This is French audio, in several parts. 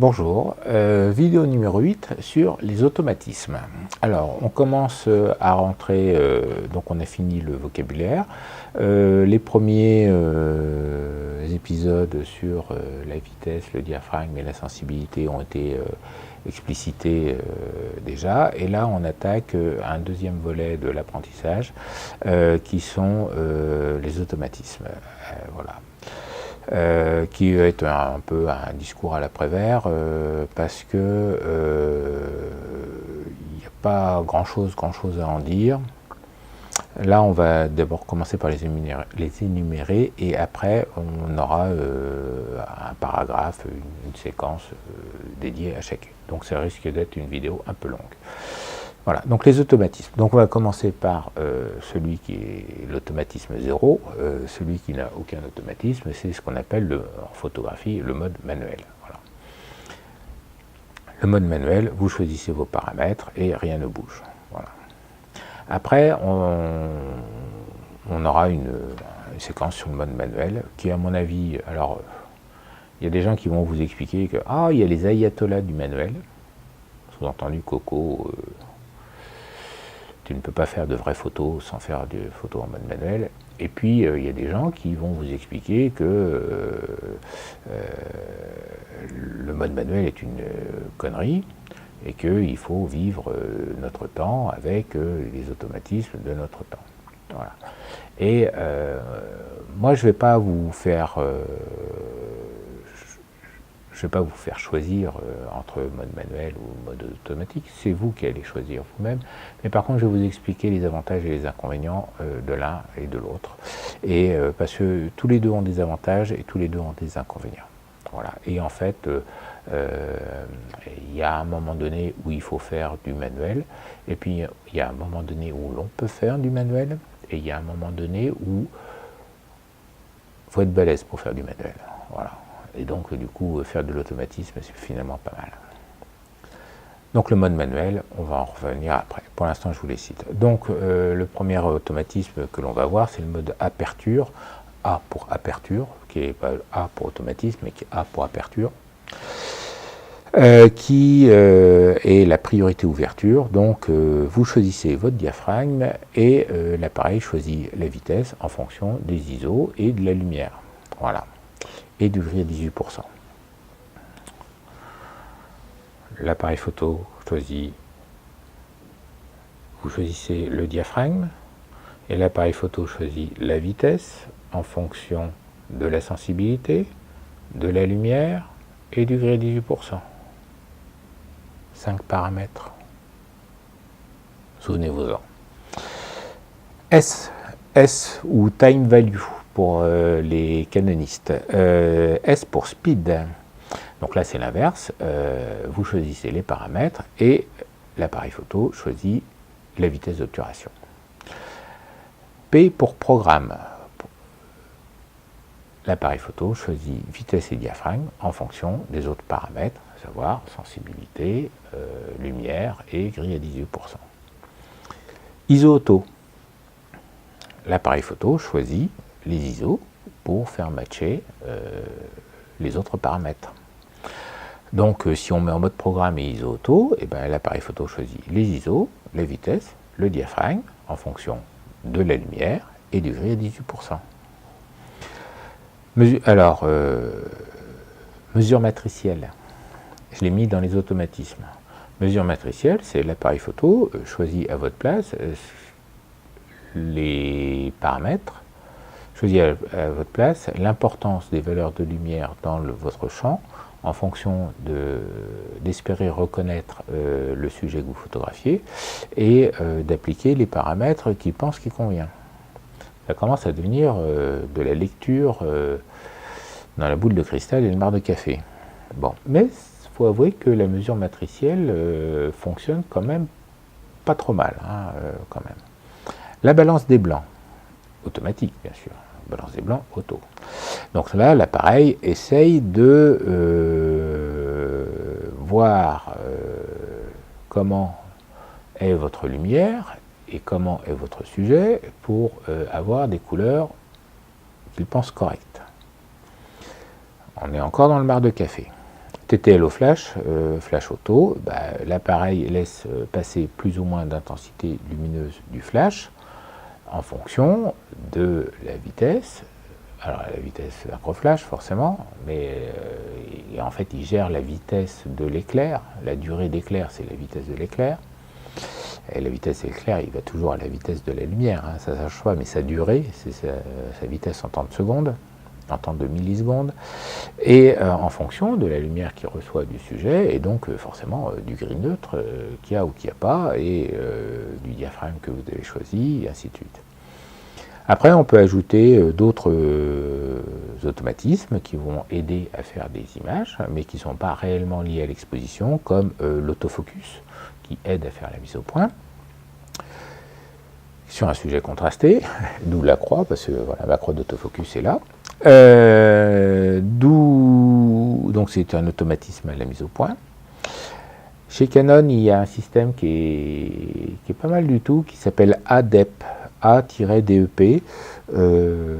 Bonjour, vidéo numéro 8 sur les automatismes. Alors, on commence à rentrer, donc on a fini le vocabulaire. Les premiers épisodes sur la vitesse, le diaphragme et la sensibilité ont été explicités déjà. Et là, on attaque un deuxième volet de l'apprentissage qui sont les automatismes. Voilà. Qui va être un peu un discours à l'après-vert parce que il n'y a pas grand-chose à en dire. Là, on va d'abord commencer par les énumérer et après, on aura un paragraphe, une séquence dédiée à chacune. Donc, ça risque d'être une vidéo un peu longue. Voilà, donc les automatismes. Donc on va commencer par celui qui est l'automatisme 0, celui qui n'a aucun automatisme, c'est ce qu'on appelle en photographie le mode manuel. Voilà. Le mode manuel, vous choisissez vos paramètres et rien ne bouge. Voilà. Après, on aura une séquence sur le mode manuel qui, à mon avis, alors il y a des gens qui vont vous expliquer que il y a les ayatollahs du manuel, sous-entendu Coco. Tu ne peux pas faire de vraies photos sans faire des photos en mode manuel. Et puis, il y a des gens qui vont vous expliquer que le mode manuel est une connerie et qu'il faut vivre notre temps avec les automatismes de notre temps. Voilà. Et moi, je ne vais pas vous faire... je ne vais pas vous faire choisir entre mode manuel ou mode automatique, c'est vous qui allez choisir vous-même. Mais par contre, je vais vous expliquer les avantages et les inconvénients de l'un et de l'autre. Et parce que tous les deux ont des avantages et tous les deux ont des inconvénients. Voilà. Et en fait, il y a un moment donné où il faut faire du manuel, et puis il y a un moment donné où l'on peut faire du manuel, et il y a un moment donné où il faut être balèze pour faire du manuel. Voilà. Et donc, du coup, faire de l'automatisme, c'est finalement pas mal. Donc, le mode manuel, on va en revenir après. Pour l'instant, je vous les cite. Donc, le premier automatisme que l'on va voir, c'est le mode aperture. A pour aperture, qui n'est pas A pour automatisme, mais qui est A pour aperture. Qui est la priorité ouverture. Donc, vous choisissez votre diaphragme et l'appareil choisit la vitesse en fonction des ISO et de la lumière. Voilà. Et du gris à 18%. L'appareil photo choisit, vous choisissez le diaphragme et l'appareil photo choisit la vitesse en fonction de la sensibilité, de la lumière et du gris à 18%. 5 paramètres. Souvenez-vous-en. S ou time value pour les canonistes. S pour speed. Donc là, c'est l'inverse. Vous choisissez les paramètres et l'appareil photo choisit la vitesse d'obturation. P pour programme. L'appareil photo choisit vitesse et diaphragme en fonction des autres paramètres, à savoir sensibilité, lumière et gris à 18%. ISO auto. L'appareil photo choisit les ISO pour faire matcher les autres paramètres. Donc si on met en mode programme et ISO auto, l'appareil photo choisit les ISO, la vitesse, le diaphragme en fonction de la lumière et du gris à 18%. Mesure matricielle, je l'ai mis dans les automatismes. Mesure matricielle, c'est l'appareil photo choisit à votre place les paramètres, choisit à votre place l'importance des valeurs de lumière dans votre champ en fonction d'espérer reconnaître le sujet que vous photographiez et d'appliquer les paramètres qui pensent qu'il convient. Ça commence à devenir de la lecture dans la boule de cristal et le marc de café. Bon, mais il faut avouer que la mesure matricielle fonctionne quand même pas trop mal, quand même. La balance des blancs, automatique bien sûr, balance des blancs auto. Donc là, l'appareil essaye de voir comment est votre lumière et comment est votre sujet pour avoir des couleurs qu'il pense correctes. On est encore dans le marc de café. TTL au flash, flash auto, l'appareil laisse passer plus ou moins d'intensité lumineuse du flash en fonction de la vitesse. Alors la vitesse macro-flash forcément, mais en fait il gère la vitesse de l'éclair, la durée d'éclair c'est la vitesse de l'éclair, et la vitesse de l'éclair il va toujours à la vitesse de la lumière, hein, ça ne change pas, mais sa durée c'est sa vitesse en temps de seconde, en temps de millisecondes, et en fonction de la lumière qu'il reçoit du sujet, et donc forcément du gris neutre qu'il y a ou qu'il n'y a pas, et du diaphragme que vous avez choisi, et ainsi de suite. Après, on peut ajouter d'autres automatismes qui vont aider à faire des images, mais qui ne sont pas réellement liés à l'exposition, comme l'autofocus, qui aide à faire la mise au point, sur un sujet contrasté, d'où la croix, parce que voilà, la croix d'autofocus est là. Donc c'est un automatisme à la mise au point. Chez Canon, il y a un système qui est pas mal du tout, qui s'appelle ADEP, A-DEP. Je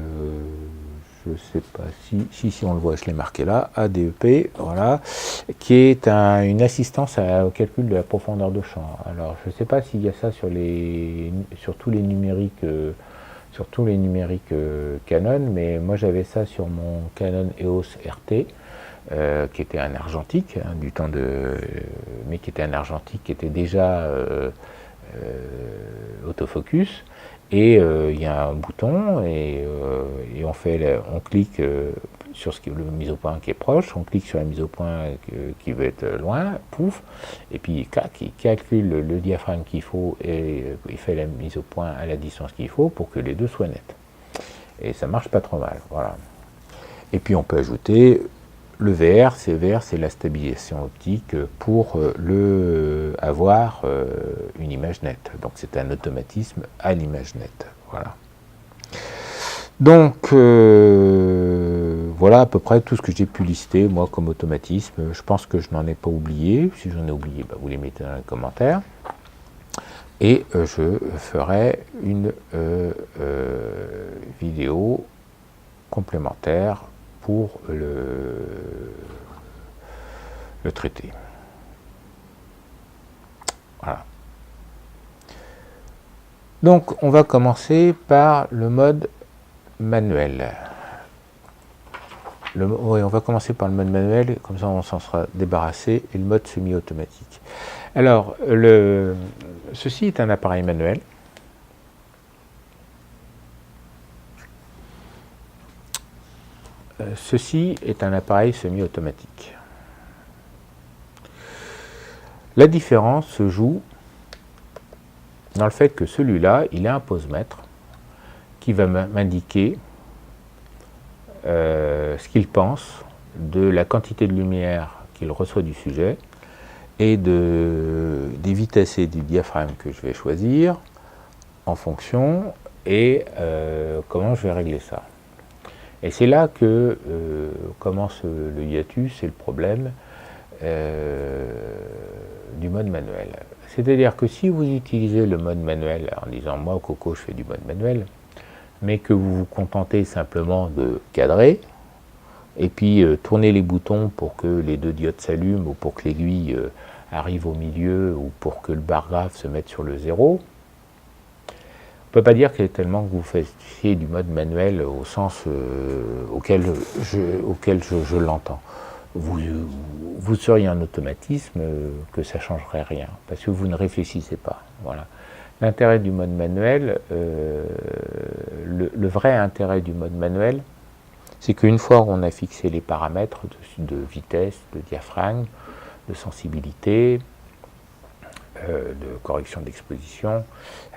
ne sais pas si on le voit, je l'ai marqué là, ADEP, voilà, qui est une assistance au calcul de la profondeur de champ. Alors, je ne sais pas s'il y a ça sur tous les numériques, Canon, mais moi j'avais ça sur mon Canon EOS RT, qui était un argentique, hein, mais qui était un argentique qui était déjà autofocus. Et il y a un bouton et on clique sur le mise au point qui est proche, on clique sur la mise au point qui veut être loin, pouf, et puis clac, il calcule le diaphragme qu'il faut et il fait la mise au point à la distance qu'il faut pour que les deux soient nets. Et ça marche pas trop mal, voilà. Et puis on peut ajouter le VR, c'est la stabilisation optique pour avoir une image nette. Donc c'est un automatisme à l'image nette. Voilà. Donc voilà à peu près tout ce que j'ai pu lister moi comme automatisme. Je pense que je n'en ai pas oublié. Si j'en ai oublié, vous les mettez dans les commentaires. Et je ferai une vidéo complémentaire pour le traiter. Voilà. Donc, on va commencer par le mode manuel. Oui, on va commencer par le mode manuel, comme ça on s'en sera débarrassé, et le mode semi-automatique. Alors, ceci est un appareil manuel. Ceci est un appareil semi-automatique. La différence se joue dans le fait que celui-là, il a un posemètre qui va m'indiquer ce qu'il pense de la quantité de lumière qu'il reçoit du sujet et des vitesses et du diaphragme que je vais choisir en fonction et comment je vais régler ça. Et c'est là que commence le hiatus et le problème du mode manuel. C'est-à-dire que si vous utilisez le mode manuel en disant « moi, Coco, je fais du mode manuel », mais que vous vous contentez simplement de cadrer, et puis tourner les boutons pour que les deux diodes s'allument, ou pour que l'aiguille arrive au milieu, ou pour que le bar graphe se mette sur le 0, on ne peut pas dire que tellement que vous fassiez du mode manuel au sens auquel je l'entends. Vous seriez un automatisme que ça ne changerait rien, parce que vous ne réfléchissez pas. Voilà. L'intérêt du mode manuel, le vrai intérêt du mode manuel, c'est qu'une fois qu'on a fixé les paramètres de vitesse, de diaphragme, de sensibilité, de correction d'exposition,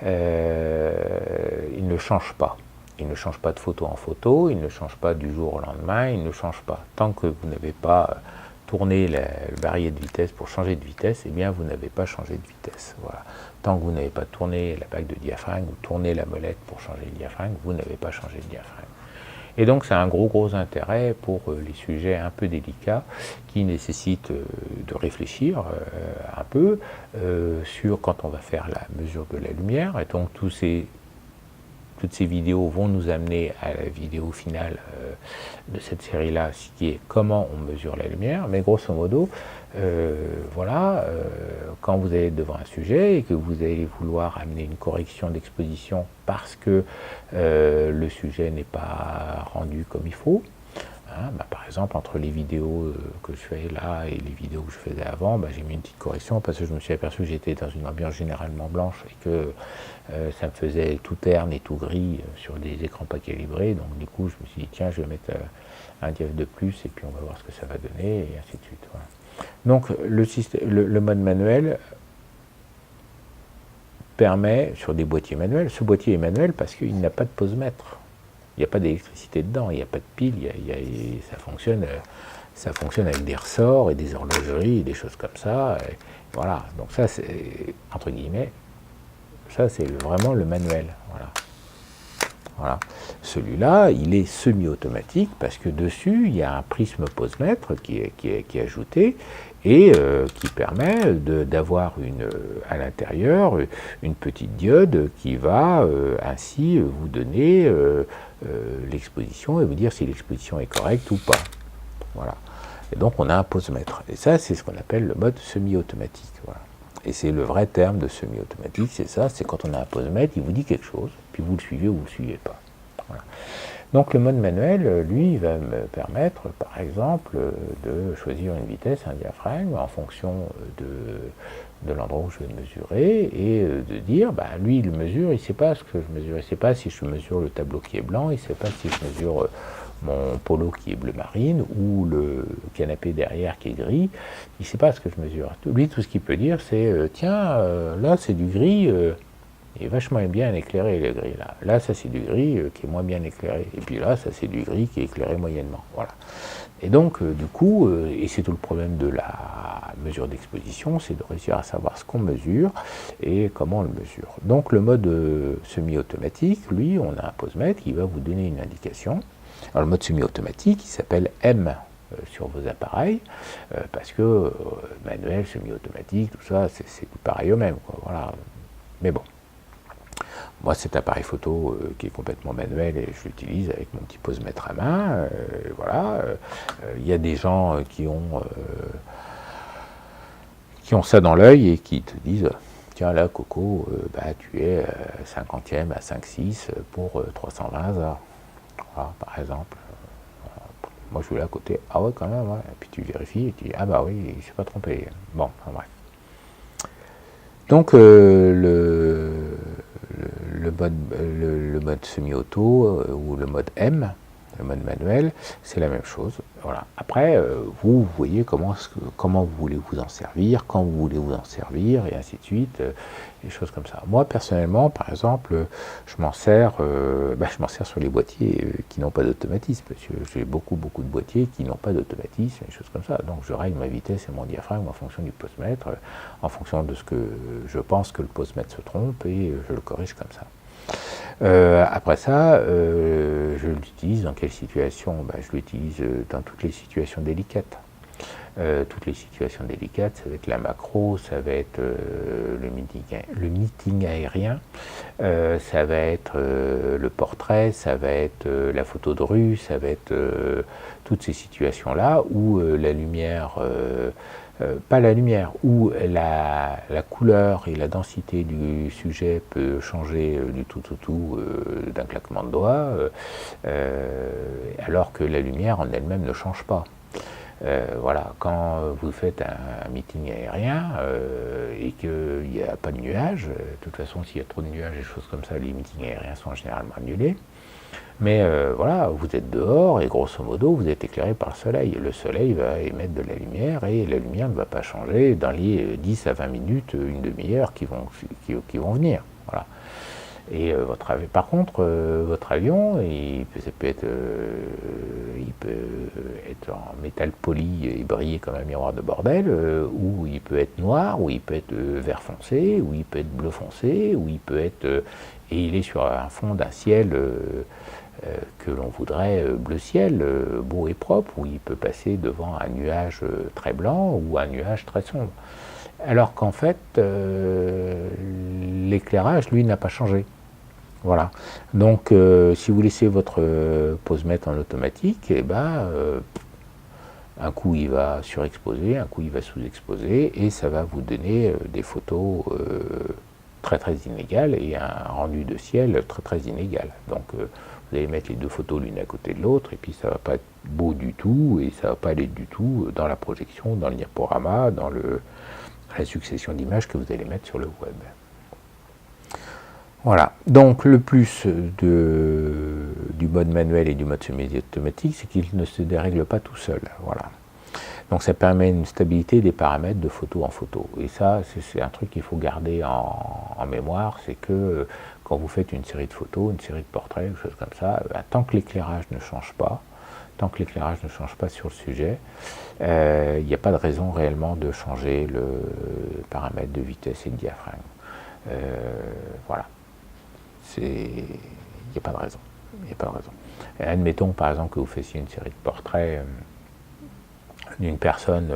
il ne change pas. Il ne change pas de photo en photo, il ne change pas du jour au lendemain, il ne change pas. Tant que vous n'avez pas tourné le barillet de vitesse pour changer de vitesse, eh bien vous n'avez pas changé de vitesse. Voilà. Tant que vous n'avez pas tourné la plaque de diaphragme ou tourné la molette pour changer le diaphragme, vous n'avez pas changé de diaphragme. Et donc c'est un gros intérêt pour les sujets un peu délicats qui nécessitent de réfléchir un peu sur quand on va faire la mesure de la lumière. Et donc tous ces toutes ces vidéos vont nous amener à la vidéo finale de cette série-là, ce qui est comment on mesure la lumière. Mais grosso modo, voilà, quand vous allez devant un sujet et que vous allez vouloir amener une correction d'exposition parce que le sujet n'est pas rendu comme il faut, hein, par exemple, entre les vidéos que je fais là et les vidéos que je faisais avant, j'ai mis une petite correction parce que je me suis aperçu que j'étais dans une ambiance généralement blanche et que ça me faisait tout terne et tout gris sur des écrans pas calibrés. Donc du coup, je me suis dit, tiens, je vais mettre un diaph de plus et puis on va voir ce que ça va donner, et ainsi de suite. Voilà. Donc le mode manuel permet, sur des boîtiers manuels, ce boîtier est manuel parce qu'il n'a pas de pose-mètre. Il n'y a pas d'électricité dedans, il n'y a pas de pile, ça fonctionne avec des ressorts et des horlogeries et des choses comme ça. Et voilà, donc ça c'est, entre guillemets, ça c'est vraiment le manuel. Voilà. Voilà. Celui-là, il est semi-automatique parce que dessus, il y a un prisme pose-mètre qui est ajouté et qui permet d'avoir à l'intérieur une petite diode qui va ainsi vous donner l'exposition et vous dire si l'exposition est correcte ou pas. Voilà. Et donc on a un pose-mètre. Et ça, c'est ce qu'on appelle le mode semi-automatique. Voilà. Et c'est le vrai terme de semi-automatique, c'est ça, c'est quand on a un pose-mètre, il vous dit quelque chose, puis vous le suivez ou vous ne le suivez pas. Voilà. Donc le mode manuel, lui, il va me permettre, par exemple, de choisir une vitesse, un diaphragme, en fonction de l'endroit où je vais mesurer, et de dire, lui, il mesure, il ne sait pas ce que je mesure, il ne sait pas si je mesure le tableau qui est blanc, il ne sait pas si je mesure mon polo qui est bleu marine, ou le canapé derrière qui est gris, il ne sait pas ce que je mesure. Lui, tout ce qu'il peut dire, c'est, tiens, là, c'est du gris, il est vachement bien éclairé, le gris, là. Là, ça, c'est du gris qui est moins bien éclairé. Et puis là, ça, c'est du gris qui est éclairé moyennement. Voilà. Et donc, du coup, et c'est tout le problème de la mesure d'exposition, c'est de réussir à savoir ce qu'on mesure et comment on le mesure. Donc, le mode semi-automatique, lui, on a un pose-mètre qui va vous donner une indication. Alors, le mode semi-automatique, il s'appelle M sur vos appareils, parce que manuel, semi-automatique, tout ça, c'est pareil au même, quoi. Voilà. Mais bon. Moi, cet appareil photo qui est complètement manuel et je l'utilise avec mon petit pose-mètre à main. Voilà. Il y a des gens qui ont ça dans l'œil et qui te disent, tiens là, Coco, tu es 50e à 5,6 pour 320 heures. Voilà, par exemple. Moi, je suis là à côté. Ah ouais, quand même. Ouais. Et puis tu vérifies et tu dis, ah bah oui, il ne s'est pas trompé. Bon, enfin bref. Donc, le mode semi-auto ou le mode M, le mode manuel, c'est la même chose. Voilà. Après, vous voyez comment vous voulez vous en servir, quand vous voulez vous en servir, et ainsi de suite, des choses comme ça. Moi, personnellement, par exemple, je m'en sers sur les boîtiers qui n'ont pas d'automatisme, parce que j'ai beaucoup de boîtiers qui n'ont pas d'automatisme, des choses comme ça. Donc, je règle ma vitesse et mon diaphragme en fonction du pose-mètre, en fonction de ce que je pense que le pose-mètre se trompe, et je le corrige comme ça. Après ça, je l'utilise dans quelle situation? Je l'utilise dans toutes les situations délicates. Toutes les situations délicates, ça va être la macro, ça va être le meeting aérien, ça va être le portrait, ça va être la photo de rue, ça va être toutes ces situations-là où la lumière... pas la lumière, où la couleur et la densité du sujet peut changer du tout d'un claquement de doigts, alors que la lumière en elle-même ne change pas. Voilà, quand vous faites un meeting aérien et qu'il n'y a pas de nuages, de toute façon s'il y a trop de nuages et des choses comme ça, les meetings aériens sont généralement annulés. Mais voilà, vous êtes dehors et grosso modo, vous êtes éclairé par le soleil. Le soleil va émettre de la lumière et la lumière ne va pas changer dans les 10 à 20 minutes, une demi-heure qui vont venir. Voilà. Et par contre, votre avion, il peut être en métal poli et briller comme un miroir de bordel, ou il peut être noir, ou il peut être vert foncé, ou il peut être bleu foncé, ou il peut être... et il est sur un fond d'un ciel... que l'on voudrait bleu ciel, beau et propre, où il peut passer devant un nuage très blanc ou un nuage très sombre. Alors qu'en fait, l'éclairage, lui, n'a pas changé. Voilà. Donc, si vous laissez votre pose-mètre en automatique, eh ben, un coup il va surexposer, un coup il va sous-exposer, et ça va vous donner des photos très très inégales et un rendu de ciel très très inégal. Donc, vous allez mettre les deux photos l'une à côté de l'autre, et puis ça va pas être beau du tout, et ça va pas aller du tout dans la projection, dans le diaporama, dans la succession d'images que vous allez mettre sur le web. Voilà, donc le plus du mode manuel et du mode semi-automatique, c'est qu'il ne se dérègle pas tout seul. Voilà. Donc ça permet une stabilité des paramètres de photo en photo. Et ça, c'est un truc qu'il faut garder en mémoire, c'est que quand vous faites une série de photos, une série de portraits, quelque chose comme ça, tant que l'éclairage ne change pas, sur le sujet, il n'y a pas de raison réellement de changer le paramètre de vitesse et de diaphragme. Voilà. Il n'y a pas de raison. Et admettons par exemple que vous fassiez une série de portraits d'une personne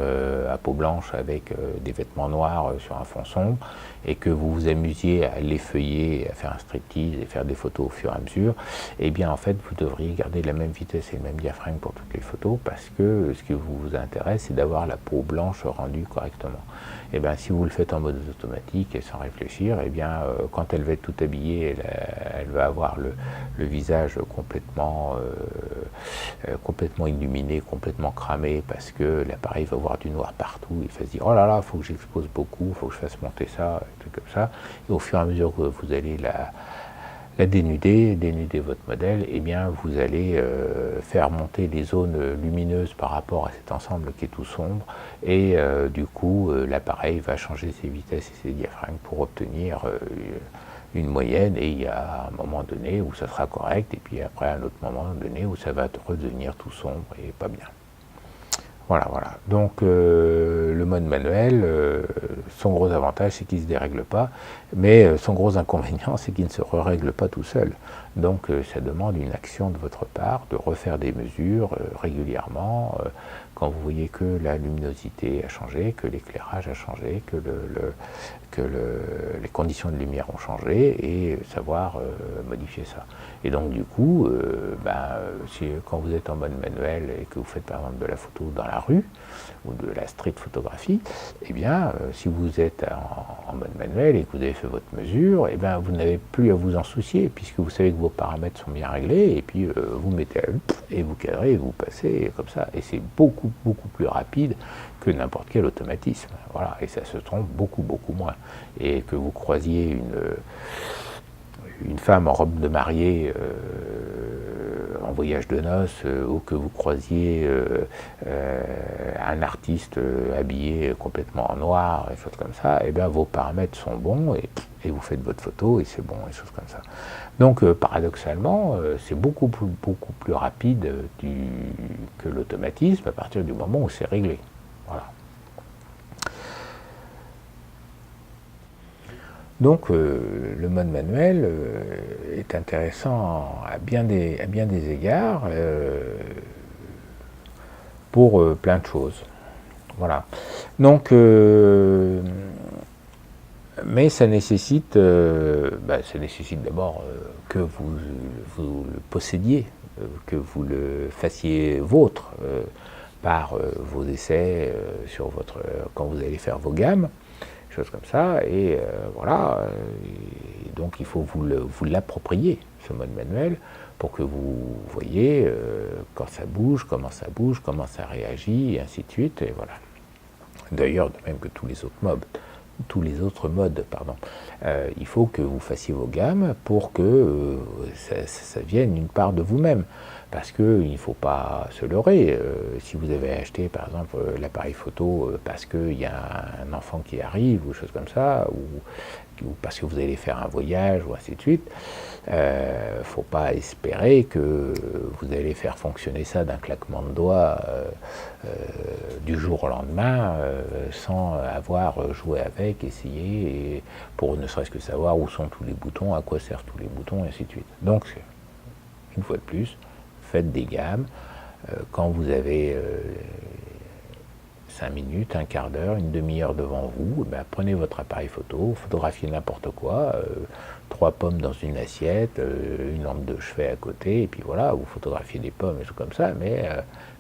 à peau blanche avec des vêtements noirs sur un fond sombre, et que vous vous amusiez à l'effeuiller, à faire un striptease et faire des photos au fur et à mesure, eh bien en fait vous devriez garder la même vitesse et le même diaphragme pour toutes les photos, parce que ce qui vous intéresse, c'est d'avoir la peau blanche rendue correctement. Et bien si vous le faites en mode automatique et sans réfléchir, eh bien quand elle va être toute habillée, elle va avoir le visage complètement illuminé, complètement cramé, parce que l'appareil va voir du noir partout, il va se dire oh là là, il faut que j'expose beaucoup, il faut que je fasse monter ça, des trucs comme ça, et au fur et à mesure que vous allez la dénuder votre modèle, eh bien vous allez faire monter les zones lumineuses par rapport à cet ensemble qui est tout sombre, et du coup l'appareil va changer ses vitesses et ses diaphragmes pour obtenir une moyenne, et il y a un moment donné où ça sera correct, et puis après un autre moment donné où ça va redevenir tout sombre et pas bien. Voilà. Donc le mode manuel, son gros avantage, c'est qu'il ne se dérègle pas, mais son gros inconvénient, c'est qu'il ne se règle pas tout seul. Donc ça demande une action de votre part, de refaire des mesures régulièrement, quand vous voyez que la luminosité a changé, que l'éclairage a changé, que les conditions de lumière ont changé, et savoir modifier ça. Et donc du coup, quand vous êtes en mode manuel et que vous faites par exemple de la photo dans la rue, ou de la street photographie, eh bien, si vous êtes en mode manuel et que vous avez fait votre mesure, eh bien, vous n'avez plus à vous en soucier, puisque vous savez que vos paramètres sont bien réglés, et puis vous mettez et vous cadrez, et vous passez comme ça. Et c'est beaucoup plus rapide que n'importe quel automatisme. Voilà, et ça se trompe beaucoup moins. Et que vous croisiez une femme en robe de mariée en voyage de noces, ou que vous croisiez un artiste habillé complètement en noir, et choses comme ça, et bien vos paramètres sont bons, et vous faites votre photo, et c'est bon, et choses comme ça. Donc paradoxalement, c'est beaucoup plus rapide que l'automatisme à partir du moment où c'est réglé. Voilà. Donc le mode manuel est intéressant à bien des égards pour plein de choses. Voilà. Donc, mais ça nécessite d'abord que vous le possédiez, que vous le fassiez vôtre par vos essais quand vous allez faire vos gammes, choses comme ça, et voilà. Et donc il faut vous l'approprier, ce mode manuel, pour que vous voyez quand ça bouge, comment ça réagit, et ainsi de suite, et voilà. D'ailleurs, de même que tous les autres modes, il faut que vous fassiez vos gammes pour que ça vienne une part de vous-même. Parce qu'il ne faut pas se leurrer. Si vous avez acheté, par exemple, l'appareil photo parce qu'il y a un enfant qui arrive, ou chose comme ça, ou parce que vous allez faire un voyage, ou ainsi de suite, il ne faut pas espérer que vous allez faire fonctionner ça d'un claquement de doigts du jour au lendemain, sans avoir joué avec, essayé, et pour ne serait-ce que savoir où sont tous les boutons, à quoi servent tous les boutons, et ainsi de suite. Donc, une fois de plus, faites des gammes. Quand vous avez 5 minutes, un quart d'heure, une demi-heure devant vous, ben, prenez votre appareil photo, photographiez n'importe quoi, 3 pommes dans une assiette, une lampe de chevet à côté, et puis voilà, vous photographiez des pommes et tout comme ça, mais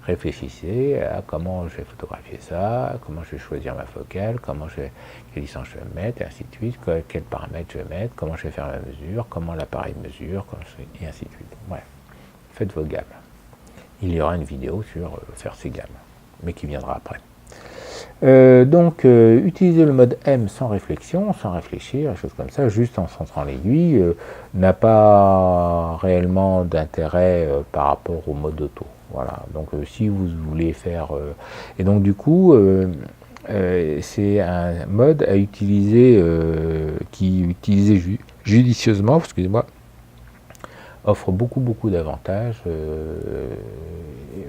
réfléchissez à comment je vais photographier ça, comment je vais choisir ma focale, quelle licence je vais mettre, et ainsi de suite, quels paramètres je vais mettre, comment je vais faire ma mesure, comment l'appareil mesure, et ainsi de suite. Bref, faites vos gammes. Il y aura une vidéo sur faire ces gammes, mais qui viendra après. Utiliser le mode M sans réflexion, sans réfléchir, choses comme ça, juste en centrant l'aiguille, n'a pas réellement d'intérêt par rapport au mode auto. Voilà, donc si vous voulez faire... et donc du coup, c'est un mode à utiliser, qui utilisé judicieusement, excusez-moi, offre beaucoup d'avantages,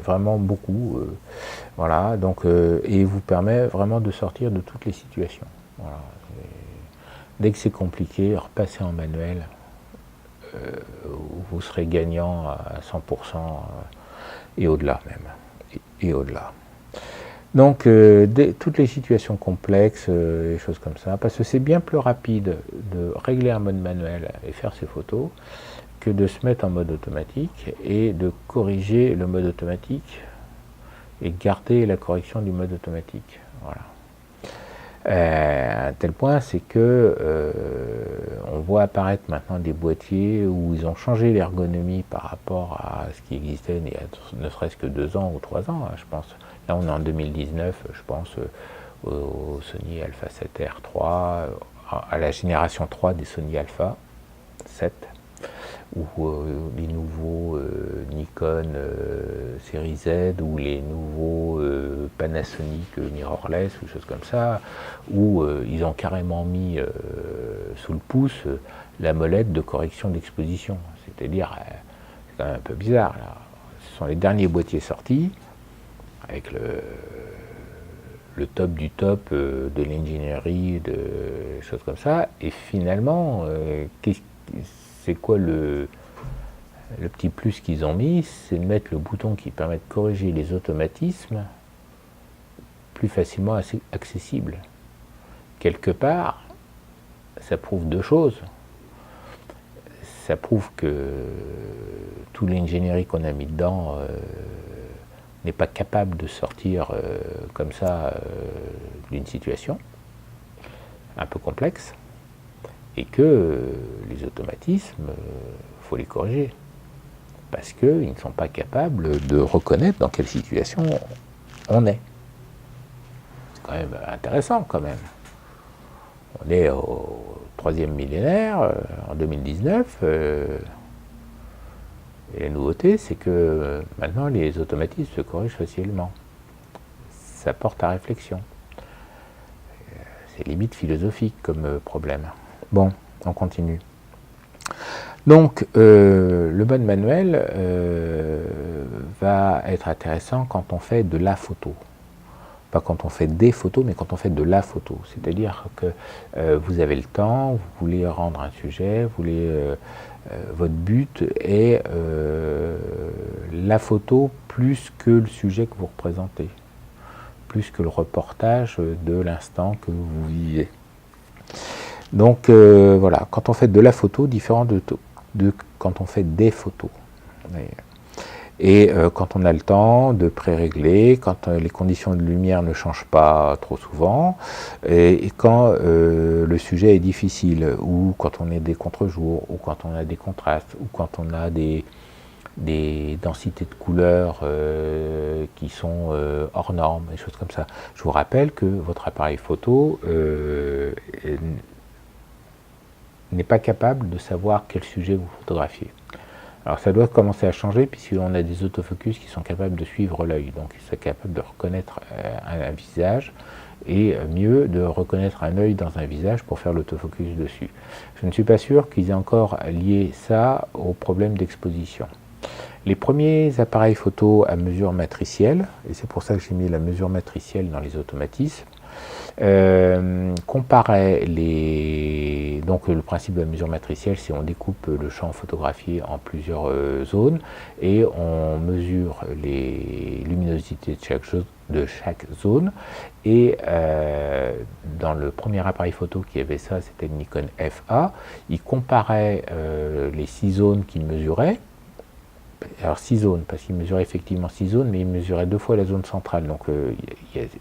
vraiment beaucoup, voilà, donc, et vous permet vraiment de sortir de toutes les situations. Voilà. Dès que c'est compliqué, repassez en manuel, vous serez gagnant à 100% et au-delà même, et au-delà. Donc, toutes les situations complexes, les choses comme ça, parce que c'est bien plus rapide de régler un mode manuel et faire ses photos, que de se mettre en mode automatique et de corriger le mode automatique et garder la correction du mode automatique. Voilà. À un tel point, c'est que on voit apparaître maintenant des boîtiers où ils ont changé l'ergonomie par rapport à ce qui existait il y a ne serait-ce que 2 ans ou 3 ans, hein, je pense. Là, on est en 2019, je pense, au Sony Alpha 7R3, à la génération 3 des Sony Alpha 7. Ou les nouveaux Nikon série Z, ou les nouveaux Panasonic mirrorless, ou choses comme ça, où ils ont carrément mis sous le pouce la molette de correction d'exposition. C'est-à-dire, c'est quand même un peu bizarre, là. Ce sont les derniers boîtiers sortis, avec le top du top de l'ingénierie, de choses comme ça, et finalement, c'est quoi le petit plus qu'ils ont mis? C'est de mettre le bouton qui permet de corriger les automatismes plus facilement accessibles. Quelque part, ça prouve 2 choses. Ça prouve que toute l'ingénierie qu'on a mis dedans n'est pas capable de sortir comme ça d'une situation un peu complexe, et que les automatismes, faut les corriger, parce qu'ils ne sont pas capables de reconnaître dans quelle situation on est. C'est quand même intéressant, quand même. On est au 3e millénaire, en 2019, et la nouveauté, c'est que maintenant, les automatismes se corrigent facilement. Ça porte à réflexion. C'est limite philosophique comme problème. Bon, on continue. Donc, le mode manuel va être intéressant quand on fait de la photo. Pas quand on fait des photos, mais quand on fait de la photo. C'est-à-dire que vous avez le temps, vous voulez rendre un sujet, votre but est la photo plus que le sujet que vous représentez, plus que le reportage de l'instant que vous vivez. Donc voilà, quand on fait de la photo, différent de quand on fait des photos. Et quand on a le temps de pré-régler, quand les conditions de lumière ne changent pas trop souvent, et quand le sujet est difficile, ou quand on est des contre-jours, ou quand on a des contrastes, ou quand on a des densités de couleurs qui sont hors normes, des choses comme ça. Je vous rappelle que votre appareil photo n'est pas capable de savoir quel sujet vous photographiez. Alors ça doit commencer à changer, puisqu'on a des autofocus qui sont capables de suivre l'œil, donc ils sont capables de reconnaître un visage, et mieux de reconnaître un œil dans un visage pour faire l'autofocus dessus. Je ne suis pas sûr qu'ils aient encore lié ça au problème d'exposition. Les premiers appareils photo à mesure matricielle, et c'est pour ça que j'ai mis la mesure matricielle dans les automatismes, Comparait donc le principe de la mesure matricielle, c'est on découpe le champ photographié en plusieurs zones et on mesure les luminosités de chaque zone. Et dans le premier appareil photo qui avait ça, c'était le Nikon FA. Il comparait les 6 zones qu'il mesurait. Alors 6 zones, parce qu'il mesurait effectivement 6 zones, mais il mesurait 2 fois la zone centrale. Donc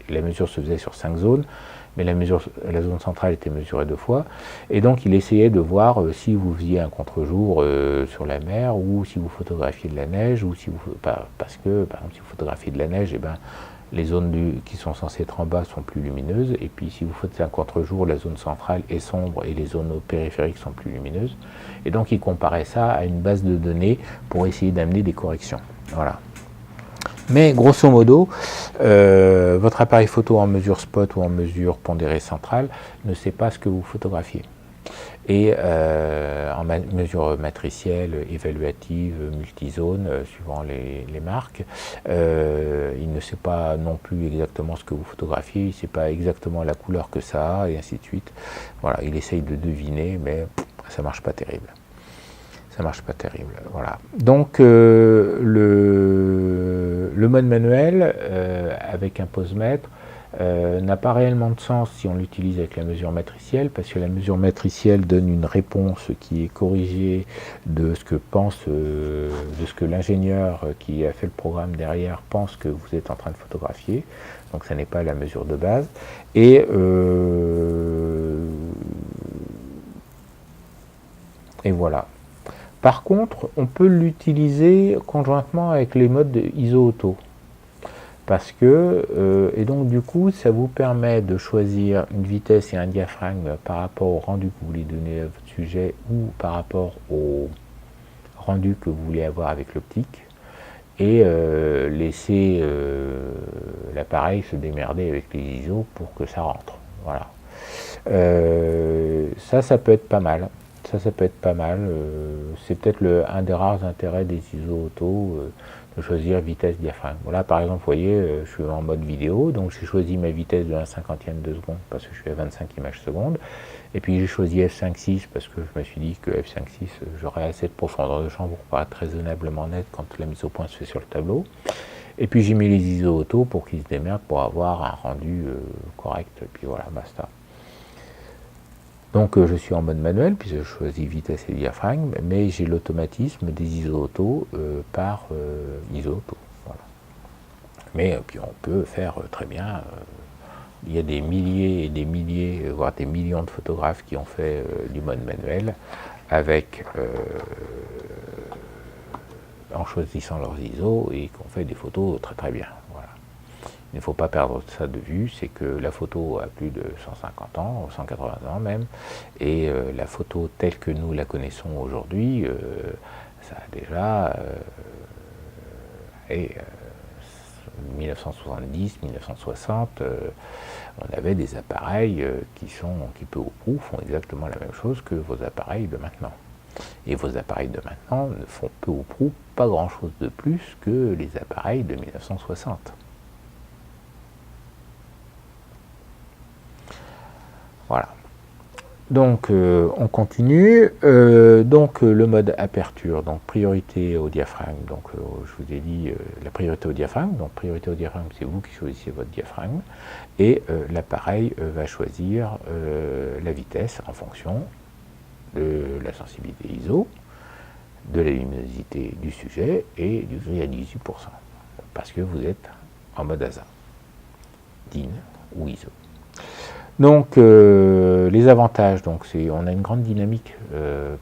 la mesure se faisait sur 5 zones, mais la zone centrale était mesurée 2 fois. Et donc il essayait de voir si vous faisiez un contre-jour sur la mer, ou si vous photographiez de la neige, ou si vous, parce que par exemple si vous photographiez de la neige, et ben, les zones qui sont censées être en bas sont plus lumineuses, et puis si vous faites un contre-jour, la zone centrale est sombre et les zones périphériques sont plus lumineuses. Et donc il comparait ça à une base de données pour essayer d'amener des corrections. Voilà. Mais grosso modo, votre appareil photo en mesure spot ou en mesure pondérée centrale ne sait pas ce que vous photographiez. Et en mesure matricielle, évaluative, multizone, suivant les marques, il ne sait pas non plus exactement ce que vous photographiez, il ne sait pas exactement la couleur que ça a, et ainsi de suite. Voilà, il essaye de deviner, mais ça ne marche pas terrible. Ça marche pas terrible, voilà. Donc le mode manuel avec un posemètre n'a pas réellement de sens si on l'utilise avec la mesure matricielle, parce que la mesure matricielle donne une réponse qui est corrigée de ce que l'ingénieur qui a fait le programme derrière pense que vous êtes en train de photographier. Donc ça n'est pas la mesure de base. Et voilà. Par contre, on peut l'utiliser conjointement avec les modes ISO auto. Parce que, et donc du coup, ça vous permet de choisir une vitesse et un diaphragme par rapport au rendu que vous voulez donner à votre sujet ou par rapport au rendu que vous voulez avoir avec l'optique, et laisser l'appareil se démerder avec les ISO pour que ça rentre. Voilà. Ça peut être pas mal. Ça peut être pas mal. C'est peut-être un des rares intérêts des ISO auto, de choisir vitesse diaphragme. Voilà, par exemple, vous voyez, je suis en mode vidéo, donc j'ai choisi ma vitesse de 1/50e de seconde parce que je suis à 25 images secondes. Et puis j'ai choisi f5.6 parce que je me suis dit que f5.6, j'aurais assez de profondeur de champ pour paraître raisonnablement net quand la mise au point se fait sur le tableau. Et puis j'ai mis les ISO auto pour qu'ils se démerdent pour avoir un rendu correct. Et puis voilà, basta. Donc je suis en mode manuel, puis je choisis vitesse et diaphragme, mais j'ai l'automatisme des ISO auto par ISO auto. Voilà. Mais puis on peut faire très bien, il y a des milliers et des milliers, voire des millions de photographes qui ont fait du mode manuel avec, en choisissant leurs ISO et qui ont fait des photos très très bien. Voilà. Il ne faut pas perdre ça de vue, c'est que la photo a plus de 150 ans, 180 ans même, et la photo telle que nous la connaissons aujourd'hui, ça a déjà 1970, 1960, on avait des appareils qui peu ou prou font exactement la même chose que vos appareils de maintenant. Et vos appareils de maintenant ne font peu ou prou pas grand chose de plus que les appareils de 1960. Voilà. Donc on continue. Donc le mode aperture, donc priorité au diaphragme. Donc je vous ai dit la priorité au diaphragme. Donc priorité au diaphragme, c'est vous qui choisissez votre diaphragme. Et l'appareil va choisir la vitesse en fonction de la sensibilité ISO, de la luminosité du sujet et du gris à 18%. Parce que vous êtes en mode ASA, DIN ou ISO. Donc les avantages, donc on a une grande dynamique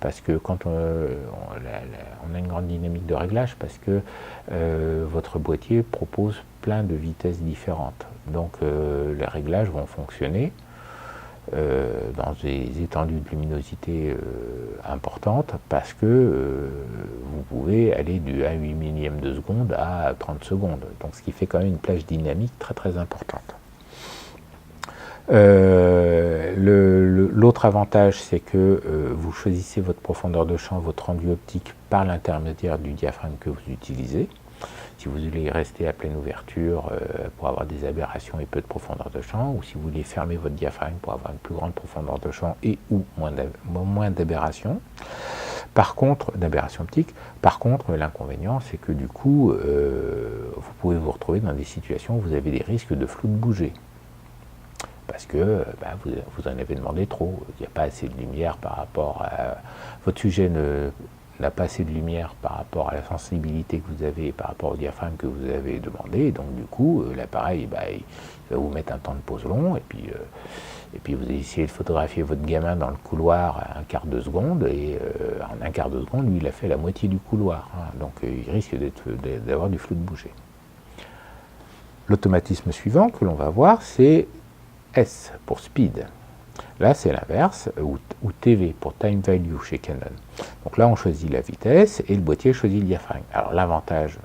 parce que quand on a une grande dynamique de réglage parce que votre boîtier propose plein de vitesses différentes. Donc les réglages vont fonctionner dans des étendues de luminosité importantes parce que vous pouvez aller du 1/8 millième de seconde à 30 secondes. Donc ce qui fait quand même une plage dynamique très très importante. L'autre avantage, c'est que vous choisissez votre profondeur de champ, votre rendu optique par l'intermédiaire du diaphragme que vous utilisez. si vous voulez rester à pleine ouverture pour avoir des aberrations et peu de profondeur de champ, ou si vous voulez fermer votre diaphragme pour avoir une plus grande profondeur de champ et ou moins d'aberrations. Par contre, d'aberration optique, par contre, l'inconvénient, c'est que du coup, vous pouvez vous retrouver dans des situations où vous avez des risques de flou de bouger. Parce que vous en avez demandé trop. Il n'y a pas assez de lumière par rapport à... Votre sujet n'a pas assez de lumière par rapport à la sensibilité que vous avez et par rapport au diaphragme que vous avez demandé. Et donc, du coup, l'appareil, il va vous mettre un temps de pause long. Et puis vous essayez de photographier votre gamin dans le couloir à un quart de seconde. Et en un quart de seconde, lui, il a fait la moitié du couloir. Donc, il risque d'avoir du flou de bouger. L'automatisme suivant que l'on va voir, c'est S pour speed. Là, c'est l'inverse, ou TV pour time value chez Canon. Donc là, on choisit la vitesse et le boîtier choisit le diaphragme. Alors l'avantage,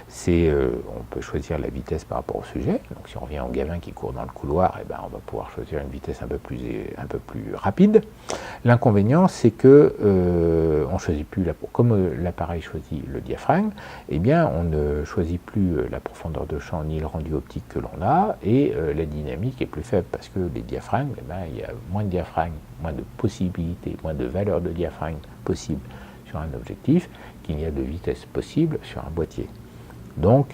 c'est on peut choisir la vitesse par rapport au sujet. Donc si on revient au gamin qui court dans le couloir, on va pouvoir choisir une vitesse un peu plus rapide. L'inconvénient, c'est que on choisit plus comme l'appareil choisit le diaphragme, on ne choisit plus la profondeur de champ ni le rendu optique que l'on a, et la dynamique est plus faible parce que les diaphragmes, il y a moins de diaphragme, moins de possibilités, moins de valeurs de diaphragme possibles sur un objectif qu'il n'y a de vitesse possible sur un boîtier. Donc,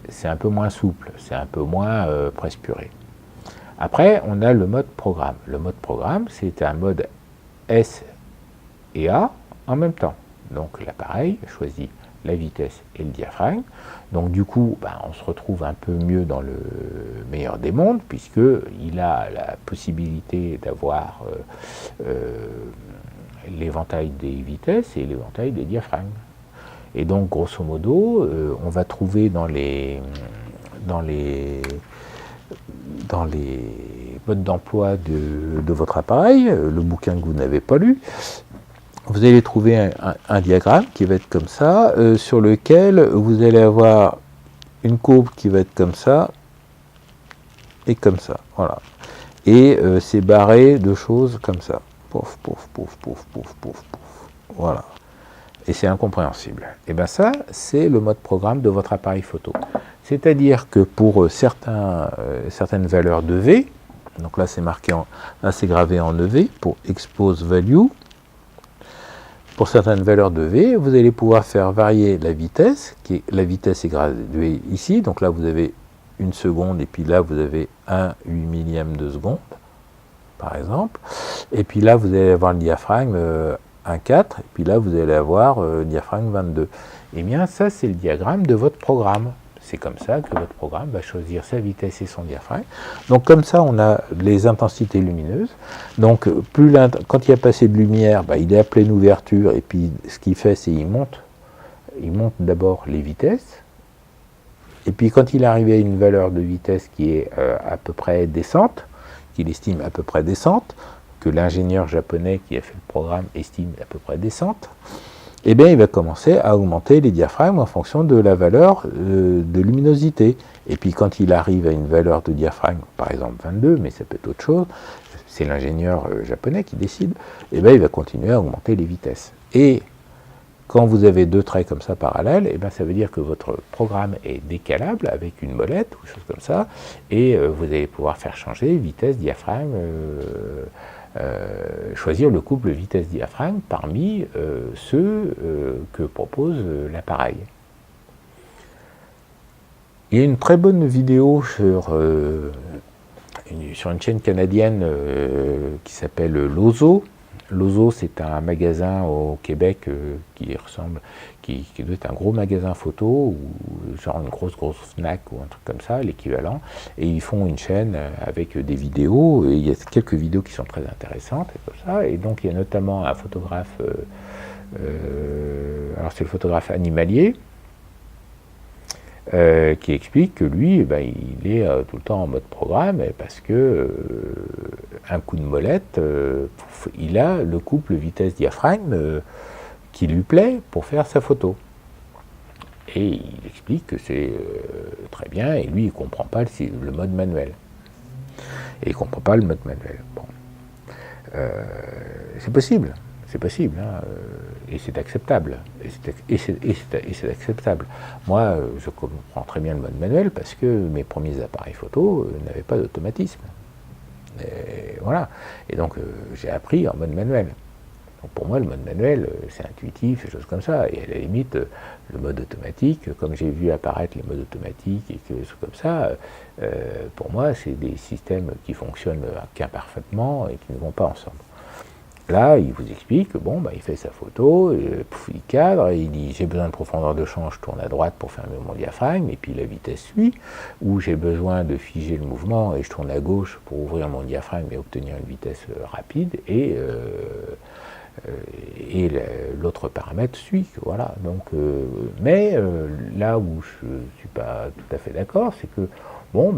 c'est un peu moins souple, c'est un peu moins presse purée. Après, on a le mode programme. Le mode programme, c'est un mode S et A en même temps. Donc, l'appareil choisit la vitesse et le diaphragme. Donc du coup, on se retrouve un peu mieux dans le meilleur des mondes, puisqu'il a la possibilité d'avoir l'éventail des vitesses et l'éventail des diaphragmes. Et donc, grosso modo, on va trouver dans les modes d'emploi de votre appareil, le bouquin que vous n'avez pas lu, vous allez trouver un diagramme qui va être comme ça, sur lequel vous allez avoir une courbe qui va être comme ça, et comme ça, voilà. Et c'est barré de choses comme ça. Pouf, pouf, pouf, pouf, pouf, pouf, pouf. Voilà. Et c'est incompréhensible. Et bien ça, c'est le mode programme de votre appareil photo. C'est-à-dire que pour certaines valeurs de V, donc là c'est marqué, là c'est gravé en EV, pour expose value, pour certaines valeurs de V, vous allez pouvoir faire varier la vitesse, la vitesse est graduée ici, donc là vous avez 1 seconde, et puis là vous avez 1 8 de seconde, par exemple, et puis là vous allez avoir le diaphragme 1,4, et puis là vous allez avoir le diaphragme 22. Et bien ça c'est le diagramme de votre programme. C'est comme ça que votre programme va choisir sa vitesse et son diaphragme. Donc comme ça, on a les intensités lumineuses. Donc quand il y a pas assez de lumière, il est à pleine ouverture, et puis ce qu'il fait, c'est qu'il monte d'abord les vitesses. Et puis quand il arrive à une valeur de vitesse qui est à peu près décente, qu'il estime à peu près décente, que l'ingénieur japonais qui a fait le programme estime à peu près décente, il va commencer à augmenter les diaphragmes en fonction de la valeur de luminosité. Et puis quand il arrive à une valeur de diaphragme, par exemple 22, mais ça peut être autre chose, c'est l'ingénieur japonais qui décide, il va continuer à augmenter les vitesses. Et quand vous avez 2 traits comme ça parallèles, ça veut dire que votre programme est décalable avec une molette ou chose comme ça, et vous allez pouvoir faire changer vitesse, diaphragme, choisir le couple vitesse-diaphragme parmi ceux que propose l'appareil. Il y a une très bonne vidéo sur une chaîne canadienne qui s'appelle Lozo. Lozo, c'est un magasin au Québec qui doit être un gros magasin photo, ou genre une grosse Fnac ou un truc comme ça, l'équivalent. Et ils font une chaîne avec des vidéos, et il y a quelques vidéos qui sont très intéressantes, et comme ça. Et donc il y a notamment un photographe, alors c'est le photographe animalier, qui explique que lui, il est tout le temps en mode programme, parce que un coup de molette, il a le couple vitesse-diaphragme qui lui plaît pour faire sa photo. Et il explique que c'est très bien, et lui il ne comprend pas le mode manuel. Et il ne comprend pas le mode manuel. Bon. C'est possible, hein. et c'est acceptable. Et c'est acceptable. Moi, je comprends très bien le mode manuel parce que mes premiers appareils photo n'avaient pas d'automatisme. Et voilà. Et donc, j'ai appris en mode manuel. Donc pour moi, le mode manuel, c'est intuitif, des choses comme ça. Et à la limite, le mode automatique, comme j'ai vu apparaître les modes automatiques et des choses comme ça, pour moi, c'est des systèmes qui fonctionnent qu'imparfaitement et qui ne vont pas ensemble. Là, il vous explique que bon, il fait sa photo, il cadre, et il dit j'ai besoin de profondeur de champ, je tourne à droite pour fermer mon diaphragme, et puis la vitesse suit, ou j'ai besoin de figer le mouvement et je tourne à gauche pour ouvrir mon diaphragme et obtenir une vitesse rapide, et l'autre paramètre suit. Voilà. Donc, mais là où je ne suis pas tout à fait d'accord, c'est que bon,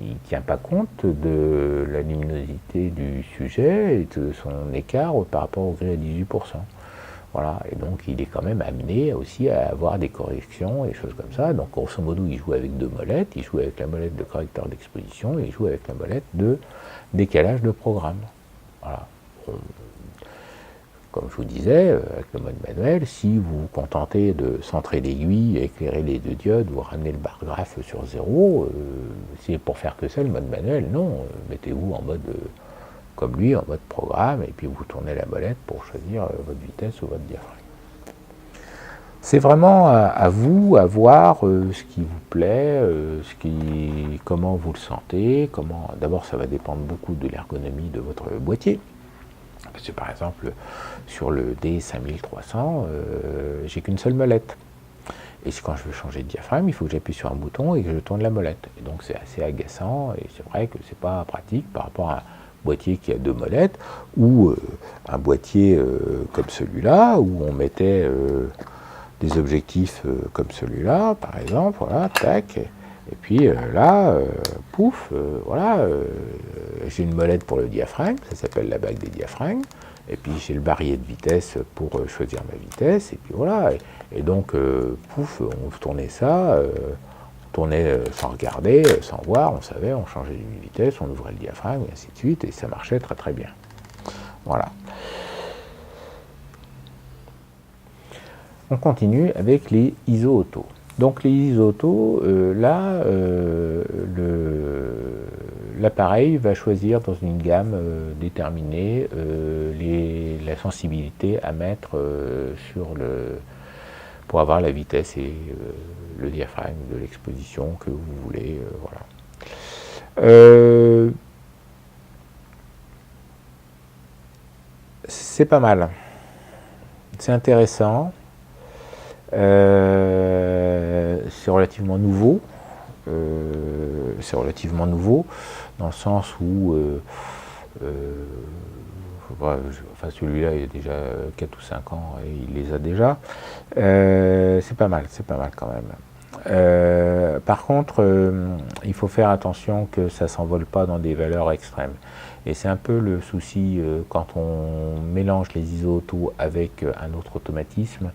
il ne tient pas compte de la luminosité du sujet et de son écart par rapport au gris à 18%. Voilà, et donc il est quand même amené aussi à avoir des corrections et des choses comme ça. Donc grosso modo, il joue avec deux molettes, il joue avec la molette de correcteur d'exposition et il joue avec la molette de décalage de programme. Voilà. Comme je vous disais, avec le mode manuel, si vous vous contentez de centrer l'aiguille, éclairer les deux diodes, ou ramener le bar graphe sur 0, c'est pour faire que ça le mode manuel. Non, mettez-vous en mode, comme lui, en mode programme, et puis vous tournez la molette pour choisir votre vitesse ou votre diaphragme. C'est vraiment à vous à voir ce qui vous plaît, comment vous le sentez. D'abord, ça va dépendre beaucoup de l'ergonomie de votre boîtier. Parce que par exemple, sur le D5300, j'ai qu'une seule molette. Et quand je veux changer de diaphragme, il faut que j'appuie sur un bouton et que je tourne la molette. Et donc c'est assez agaçant et c'est vrai que c'est pas pratique par rapport à un boîtier qui a deux molettes ou un boîtier comme celui-là où on mettait des objectifs comme celui-là, par exemple, voilà, tac. Et puis là, pouf, voilà, j'ai une molette pour le diaphragme, ça s'appelle la bague des diaphragmes, et puis j'ai le barillet de vitesse pour choisir ma vitesse, et puis voilà, et donc, pouf, on tournait ça, on tournait sans regarder, sans voir, on savait, on changeait d'une vitesse, on ouvrait le diaphragme, et ainsi de suite, et ça marchait très très bien. Voilà. On continue avec les ISO auto. Donc les ISO auto, là, l'appareil va choisir dans une gamme déterminée la sensibilité à mettre pour avoir la vitesse et le diaphragme de l'exposition que vous voulez. Voilà. C'est pas mal. C'est intéressant. C'est relativement nouveau. Dans le sens où celui-là il a déjà 4 ou 5 ans et il les a déjà. C'est pas mal quand même. Par contre, il faut faire attention que ça ne s'envole pas dans des valeurs extrêmes. Et c'est un peu le souci quand on mélange les ISO auto avec un autre automatisme,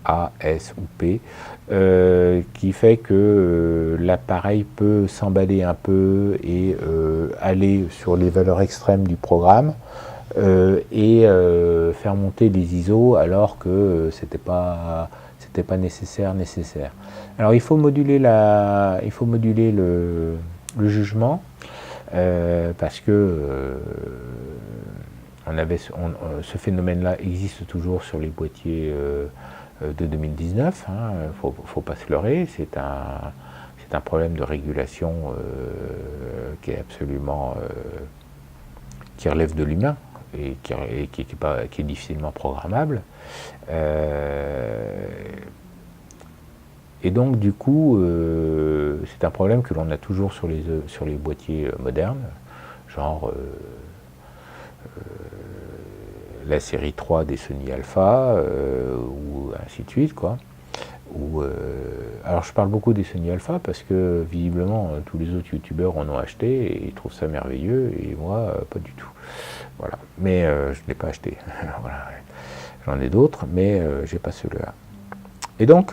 A, S ou P, qui fait que l'appareil peut s'emballer un peu et aller sur les valeurs extrêmes du programme et faire monter les ISO alors que c'était pas nécessaire. Alors il faut moduler le jugement parce que ce phénomène-là existe toujours sur les boîtiers de 2019. Faut pas se leurrer. C'est un problème de régulation qui est absolument qui relève de l'humain et qui est difficilement programmable. Et donc du coup, c'est un problème que l'on a toujours sur les boîtiers modernes, genre la série 3 des Sony Alpha, ou ainsi de suite, quoi. Alors je parle beaucoup des Sony Alpha parce que visiblement tous les autres youtubeurs en ont acheté et ils trouvent ça merveilleux et moi pas du tout. Voilà. Mais je ne l'ai pas acheté. Voilà. J'en ai d'autres, mais j'ai pas celui-là. Et donc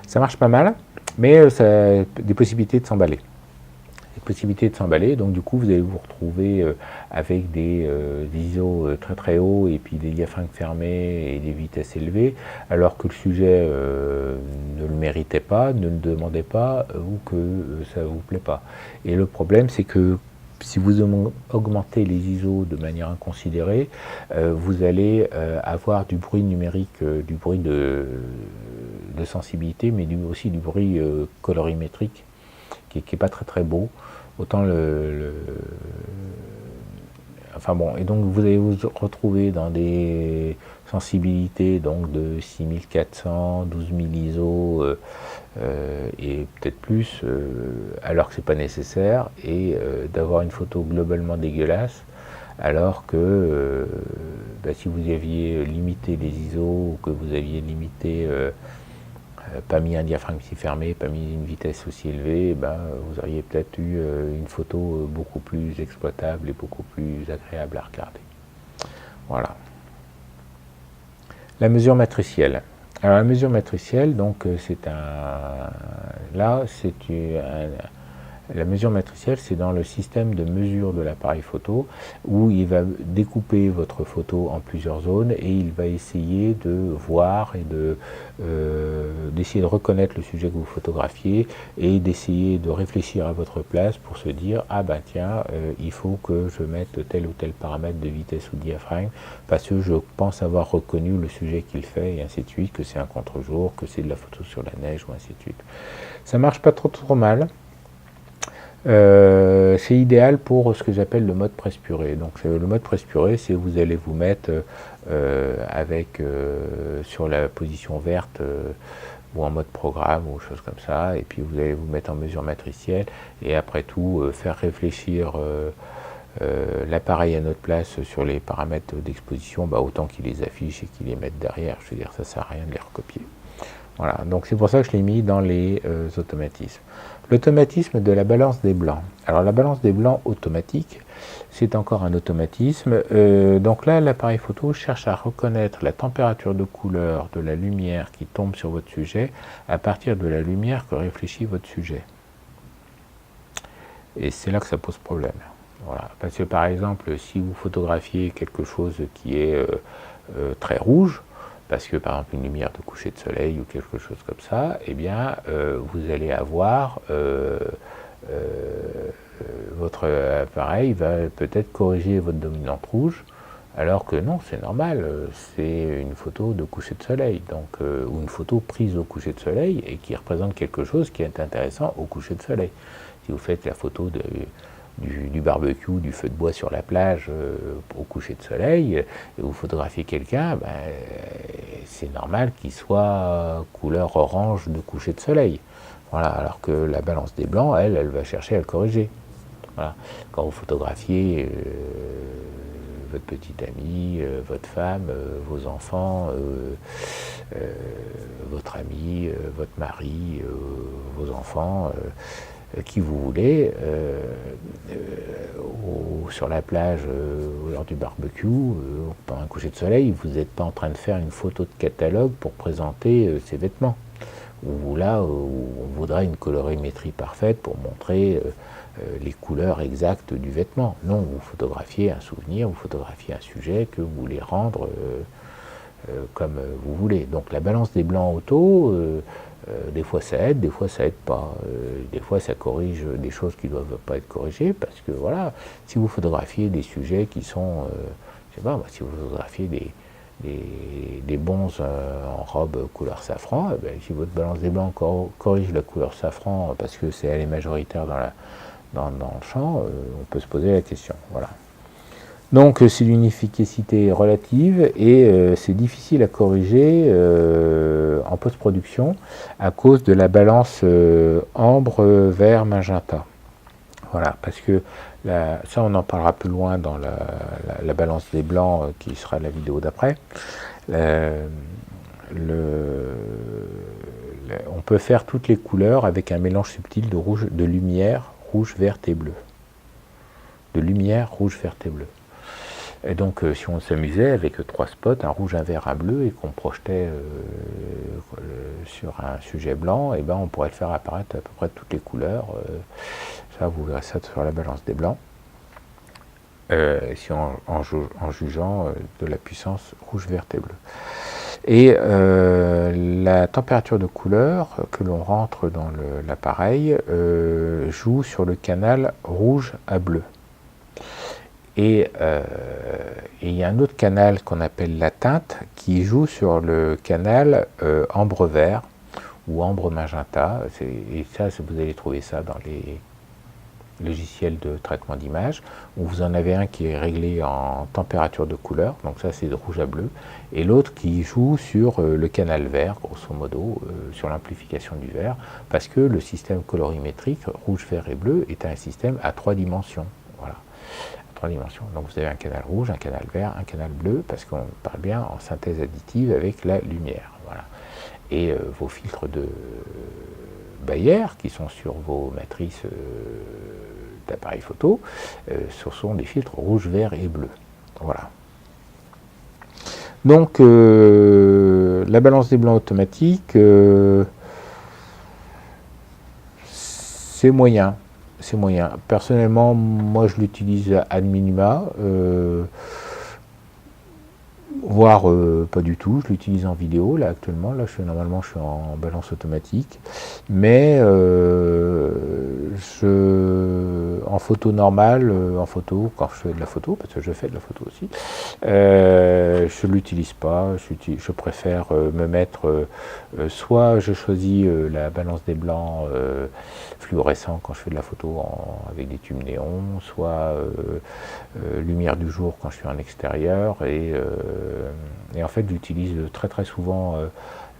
ça marche pas mal, mais ça a des possibilités de s'emballer. possibilité de s'emballer, donc du coup vous allez vous retrouver avec des ISO très très hauts et puis des diaphragmes fermés et des vitesses élevées, alors que le sujet ne le méritait pas, ne le demandait pas ou que ça ne vous plaît pas. Et le problème c'est que si vous augmentez les ISO de manière inconsidérée, vous allez avoir du bruit numérique, du bruit de sensibilité, mais aussi du bruit colorimétrique qui n'est pas très très beau. Autant enfin bon, et donc vous allez vous retrouver dans des sensibilités donc de 6400, 12000 ISO et peut-être plus, alors que c'est pas nécessaire, et d'avoir une photo globalement dégueulasse, alors que si vous aviez limité les ISO, ou que vous aviez limité pas mis un diaphragme si fermé, pas mis une vitesse aussi élevée, vous auriez peut-être eu une photo beaucoup plus exploitable et beaucoup plus agréable à regarder. Voilà. La mesure matricielle. Alors la mesure matricielle, donc c'est la mesure matricielle, c'est dans le système de mesure de l'appareil photo, où il va découper votre photo en plusieurs zones et il va essayer de voir et d'essayer de reconnaître le sujet que vous photographiez et d'essayer de réfléchir à votre place pour se dire « Ah ben tiens, il faut que je mette tel ou tel paramètre de vitesse ou de diaphragme parce que je pense avoir reconnu le sujet qu'il fait, et ainsi de suite, que c'est un contre-jour, que c'est de la photo sur la neige, ou ainsi de suite. » Ça marche pas trop mal. C'est idéal pour ce que j'appelle le mode presse purée. Donc le mode presse purée, c'est vous allez vous mettre sur la position verte ou en mode programme ou chose comme ça, et puis vous allez vous mettre en mesure matricielle et après tout faire réfléchir l'appareil à notre place sur les paramètres d'exposition, autant qu'il les affiche et qu'il les mette derrière. Je veux dire, ça sert à rien de les recopier. Voilà, donc c'est pour ça que je l'ai mis dans les automatismes. L'automatisme de la balance des blancs. Alors la balance des blancs automatique, c'est encore un automatisme. Donc là, l'appareil photo cherche à reconnaître la température de couleur de la lumière qui tombe sur votre sujet à partir de la lumière que réfléchit votre sujet. Et c'est là que ça pose problème. Voilà. Parce que par exemple, si vous photographiez quelque chose qui est très rouge, parce que par exemple une lumière de coucher de soleil ou quelque chose comme ça, eh bien vous allez avoir votre appareil va peut-être corriger votre dominante rouge, alors que non, c'est normal, c'est une photo de coucher de soleil, donc ou une photo prise au coucher de soleil et qui représente quelque chose qui est intéressant au coucher de soleil. Si vous faites la photo du barbecue, du feu de bois sur la plage au coucher de soleil, et vous photographiez quelqu'un, c'est normal qu'il soit couleur orange de coucher de soleil. Voilà, alors que la balance des blancs, elle va chercher à le corriger. Voilà. Quand vous photographiez votre petite amie, votre femme, vos enfants, votre ami, votre mari, vos enfants, qui vous voulez, sur la plage, lors du barbecue, pendant un coucher de soleil, vous n'êtes pas en train de faire une photo de catalogue pour présenter ces vêtements. Ou là, on voudrait une colorimétrie parfaite pour montrer les couleurs exactes du vêtement. Non, vous photographiez un souvenir, vous photographiez un sujet que vous voulez rendre comme vous voulez. Donc la balance des blancs auto, des fois ça aide, des fois ça aide pas. Des fois ça corrige des choses qui ne doivent pas être corrigées, parce que voilà, si vous photographiez des sujets qui sont, je sais pas, si vous photographiez des bonzes en robe couleur safran, si votre balance des blancs corrige la couleur safran parce que elle est majoritaire dans le champ, on peut se poser la question. Voilà. Donc c'est d'une efficacité relative et c'est difficile à corriger en post-production à cause de la balance ambre, vert, magenta. Voilà, parce que ça on en parlera plus loin dans la balance des blancs qui sera la vidéo d'après. On peut faire toutes les couleurs avec un mélange subtil de lumière rouge, verte et bleue. De lumière rouge, verte et bleue. Et donc si on s'amusait avec 3 spots, un rouge, un vert, un bleu, et qu'on projetait sur un sujet blanc, et on pourrait faire apparaître à peu près toutes les couleurs. ça, vous verrez ça sur la balance des blancs, si en jugeant de la puissance rouge, verte et bleue. Et la température de couleur que l'on rentre dans l'appareil joue sur le canal rouge à bleu. Et il y a un autre canal qu'on appelle la teinte qui joue sur le canal ambre vert ou ambre magenta. Et ça, vous allez trouver ça dans les logiciels de traitement d'image, où vous en avez un qui est réglé en température de couleur, donc ça c'est de rouge à bleu, et l'autre qui joue sur le canal vert, grosso modo, sur l'amplification du vert, parce que le système colorimétrique rouge, vert et bleu est un système à 3 dimensions. Voilà, à 3 dimensions. Donc vous avez un canal rouge, un canal vert, un canal bleu, parce qu'on parle bien en synthèse additive avec la lumière. Voilà. Et vos filtres de Bayer, qui sont sur vos matrices d'appareil photo, ce sont des filtres rouge, vert et bleu. Voilà. Donc, la balance des blancs automatique, c'est moyen. C'est moyen. Personnellement, moi, je l'utilise ad minima, voire pas du tout. Je l'utilise en vidéo, là, actuellement. Là, normalement, je suis en balance automatique. Mais en photo normale, en photo, quand je fais de la photo, parce que je fais de la photo aussi, je ne l'utilise pas. Je préfère me mettre, soit je choisis la balance des blancs fluorescent quand je fais de la photo avec des tubes néons, soit lumière du jour quand je suis en extérieur, et en fait j'utilise très très souvent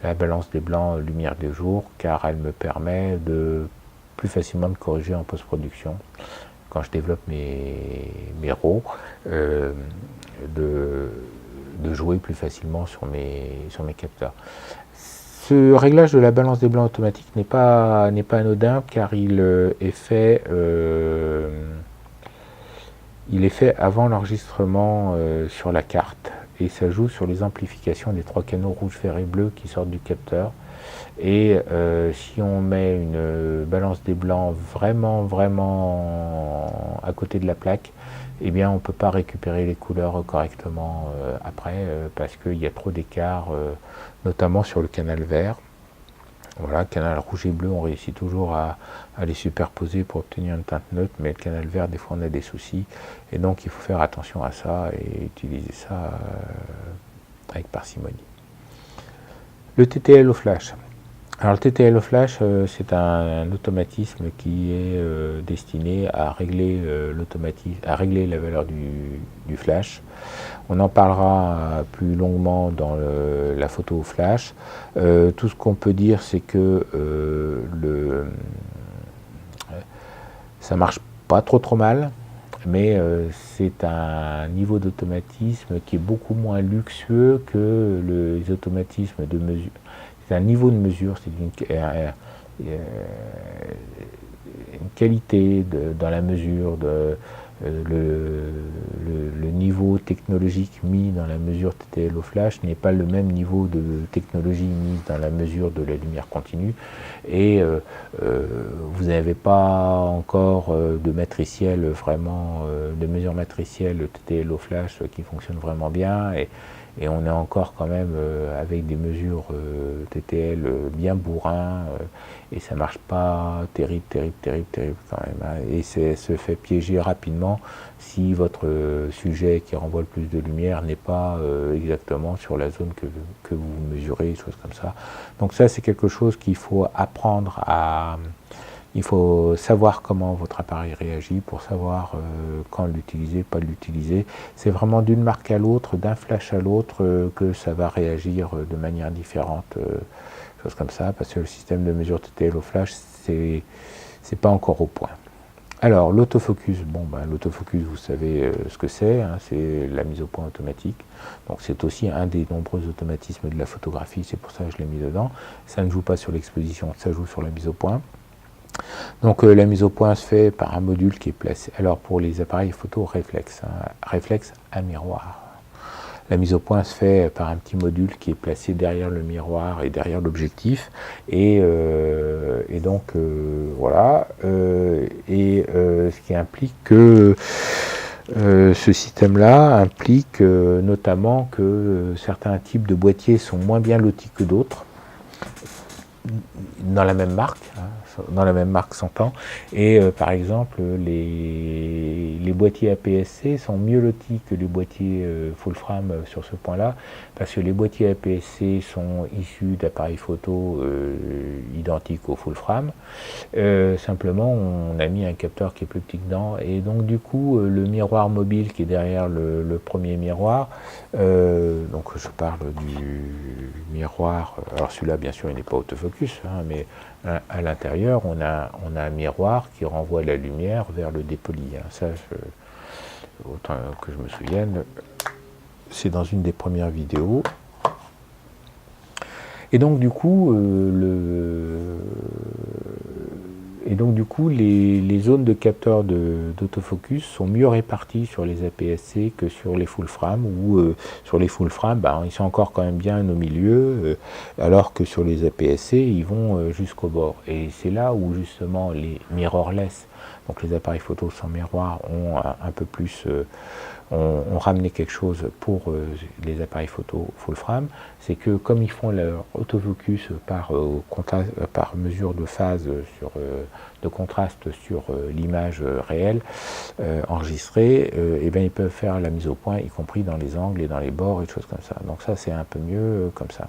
la balance des blancs lumière du jour, car elle me permet de plus facilement de corriger en post-production quand je développe mes RAW, de jouer plus facilement sur mes capteurs. Ce réglage de la balance des blancs automatique n'est pas anodin, car il est fait avant l'enregistrement sur la carte, et ça joue sur les amplifications des 3 canaux rouge, vert et bleu qui sortent du capteur. Et si on met une balance des blancs vraiment à côté de la plaque, eh bien on ne peut pas récupérer les couleurs correctement après, parce qu'il y a trop d'écart, notamment sur le canal vert. Voilà, canal rouge et bleu, on réussit toujours à les superposer pour obtenir une teinte neutre, mais le canal vert, des fois on a des soucis, et donc il faut faire attention à ça et utiliser ça avec parcimonie. Le TTL au flash. Alors le TTL au flash, c'est un automatisme qui est destiné à régler la valeur du flash. On en parlera plus longuement dans la photo au flash. Tout ce qu'on peut dire, c'est que ça marche pas trop mal, mais c'est un niveau d'automatisme qui est beaucoup moins luxueux que les automatismes de mesure. C'est un niveau de mesure, c'est une qualité dans la mesure, le niveau technologique mis dans la mesure TTL au flash n'est pas le même niveau de technologie mise dans la mesure de la lumière continue, et vous n'avez pas encore de matriciel vraiment, de mesure matricielle TTL au flash qui fonctionne vraiment bien, et on est encore quand même avec des mesures TTL bien bourrin, et ça marche pas terrible quand même, hein, et se fait piéger rapidement si votre sujet qui renvoie le plus de lumière n'est pas exactement sur la zone que vous mesurez, choses comme ça. Donc ça, c'est quelque chose qu'il faut apprendre à... Il faut savoir comment votre appareil réagit pour savoir quand l'utiliser, pas l'utiliser. C'est vraiment d'une marque à l'autre, d'un flash à l'autre que ça va réagir de manière différente, choses comme ça, parce que le système de mesure TTL au flash, c'est pas encore au point. Alors l'autofocus, l'autofocus, vous savez ce que c'est, hein, c'est la mise au point automatique. Donc c'est aussi un des nombreux automatismes de la photographie, c'est pour ça que je l'ai mis dedans. Ça ne joue pas sur l'exposition, ça joue sur la mise au point. Donc la mise au point se fait par un module qui est placé, alors pour les appareils photo réflexe, hein, réflexe à miroir. La mise au point se fait par un petit module qui est placé derrière le miroir et derrière l'objectif, et donc voilà, ce qui implique que ce système-là implique notamment que certains types de boîtiers sont moins bien lotis que d'autres, dans la même marque, dans la même marque s'entend, et par exemple les boîtiers APS-C sont mieux lotis que les boîtiers full frame sur ce point-là, parce que les boîtiers APS-C sont issus d'appareils photo identiques au full frame. Simplement on a mis un capteur qui est plus petit dedans, et donc du coup le miroir mobile qui est derrière le premier miroir, donc je parle du miroir, alors celui-là bien sûr il n'est pas autofocus, mais à l'intérieur on a un miroir qui renvoie la lumière vers le dépoli, ça autant que je me souvienne, c'est dans une des premières vidéos. Et donc du coup les zones de capteurs d'autofocus sont mieux réparties sur les APS-C que sur les full frame, ou sur les full frame, ils sont encore quand même bien au milieu, alors que sur les APS-C, ils vont jusqu'au bord. Et c'est là où justement les mirrorless, donc les appareils photo sans miroir, ont un peu plus... ont ramené quelque chose pour les appareils photo full frame, c'est que comme ils font leur autofocus par mesure de phase de contraste sur l'image réelle enregistrée, et bien ils peuvent faire la mise au point, y compris dans les angles et dans les bords et des choses comme ça. Donc ça c'est un peu mieux comme ça.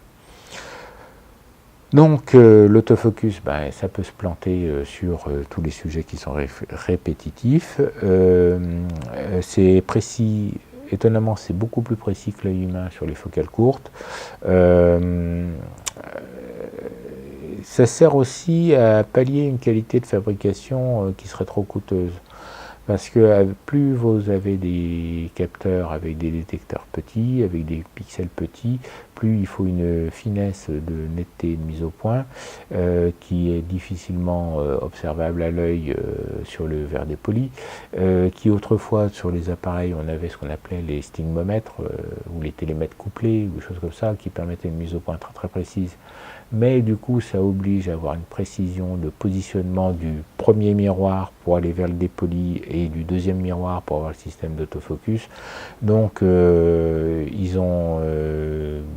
Donc l'autofocus, ça peut se planter sur tous les sujets qui sont répétitifs. C'est précis, étonnamment c'est beaucoup plus précis que l'œil humain sur les focales courtes. Ça sert aussi à pallier une qualité de fabrication qui serait trop coûteuse. Parce que plus vous avez des capteurs avec des détecteurs petits, avec des pixels petits, plus il faut une finesse de netteté de mise au point qui est difficilement observable à l'œil sur le verre dépoli, qui autrefois sur les appareils on avait ce qu'on appelait les stigmomètres ou les télémètres couplés ou des choses comme ça qui permettaient une mise au point très très précise. Mais du coup ça oblige à avoir une précision de positionnement du premier miroir pour aller vers le dépoli et du deuxième miroir pour avoir le système d'autofocus. Donc ils ont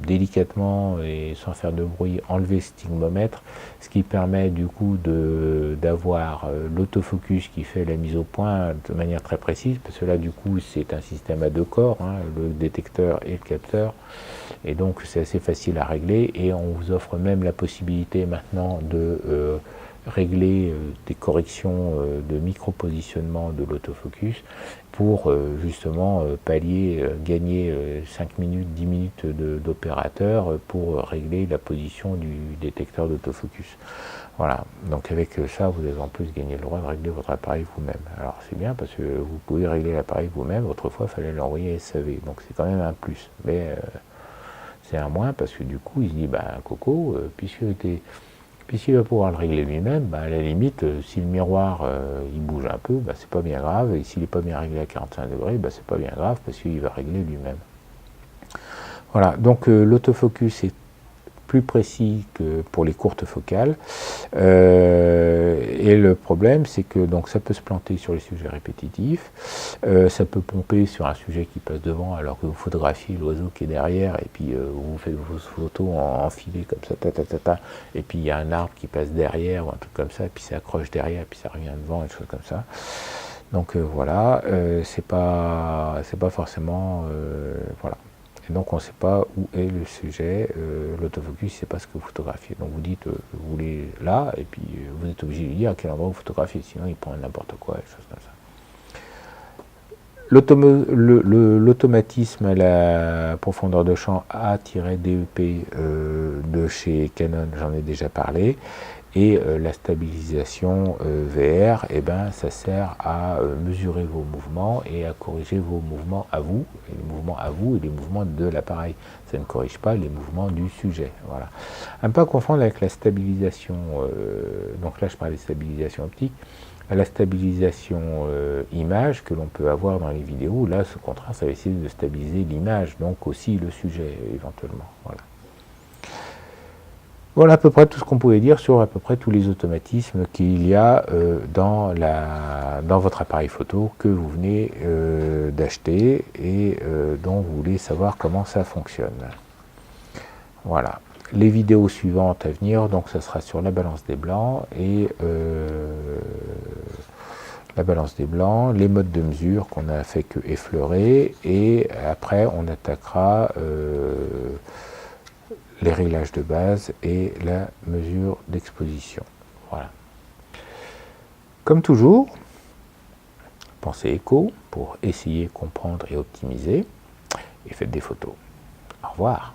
délicatement et sans faire de bruit enlevé ce stigmomètre, ce qui permet du coup d'avoir l'autofocus qui fait la mise au point de manière très précise, parce que là du coup c'est un système à deux corps, le détecteur et le capteur, et donc c'est assez facile à régler, et on vous offre même la possibilité maintenant de régler des corrections de micro-positionnement de l'autofocus pour justement pallier, gagner 5 minutes, 10 minutes d'opérateur pour régler la position du détecteur d'autofocus. Voilà, donc avec ça, vous avez en plus gagné le droit de régler votre appareil vous-même. Alors c'est bien parce que vous pouvez régler l'appareil vous-même, autrefois il fallait l'envoyer à SAV, donc c'est quand même un plus. Mais c'est un moins parce que du coup il se dit, Coco, puisqu'il va pouvoir le régler lui-même, à la limite, si le miroir il bouge un peu, c'est pas bien grave, et s'il n'est pas bien réglé à 45 degrés, c'est pas bien grave parce qu'il va régler lui-même. Voilà, donc l'autofocus est plus précis que pour les courtes focales, et le problème c'est que donc ça peut se planter sur les sujets répétitifs, ça peut pomper sur un sujet qui passe devant alors que vous photographiez l'oiseau qui est derrière, et puis vous faites vos photos en enfilées comme ça, et puis il y a un arbre qui passe derrière ou un truc comme ça, et puis ça accroche derrière, et puis ça revient devant, et des choses comme ça. Donc voilà, c'est pas forcément voilà. Et donc on ne sait pas où est le sujet, l'autofocus, c'est pas ce que vous photographiez. Donc vous dites, vous voulez là, et puis vous êtes obligé de lui dire à quel endroit vous photographiez, sinon il prend n'importe quoi, des choses comme ça. L'automatisme à la profondeur de champ A-DEP de chez Canon, j'en ai déjà parlé. Et la stabilisation VR, ça sert à mesurer vos mouvements et à corriger vos mouvements à vous, et les mouvements à vous et les mouvements de l'appareil. Ça ne corrige pas les mouvements du sujet. Voilà. À ne pas confondre avec la stabilisation, donc là je parlais de stabilisation optique. à la stabilisation image que l'on peut avoir dans les vidéos. Là, ce contraire, ça va essayer de stabiliser l'image, donc aussi le sujet éventuellement. Voilà. Voilà à peu près tout ce qu'on pouvait dire sur à peu près tous les automatismes qu'il y a dans votre appareil photo que vous venez d'acheter et dont vous voulez savoir comment ça fonctionne. Voilà. Les vidéos suivantes à venir, donc ça sera sur la balance des blancs et la balance des blancs, les modes de mesure qu'on a fait que effleurer, et après on attaquera les réglages de base et la mesure d'exposition. Voilà. Comme toujours, pensez éco pour essayer, comprendre et optimiser, et faites des photos. Au revoir.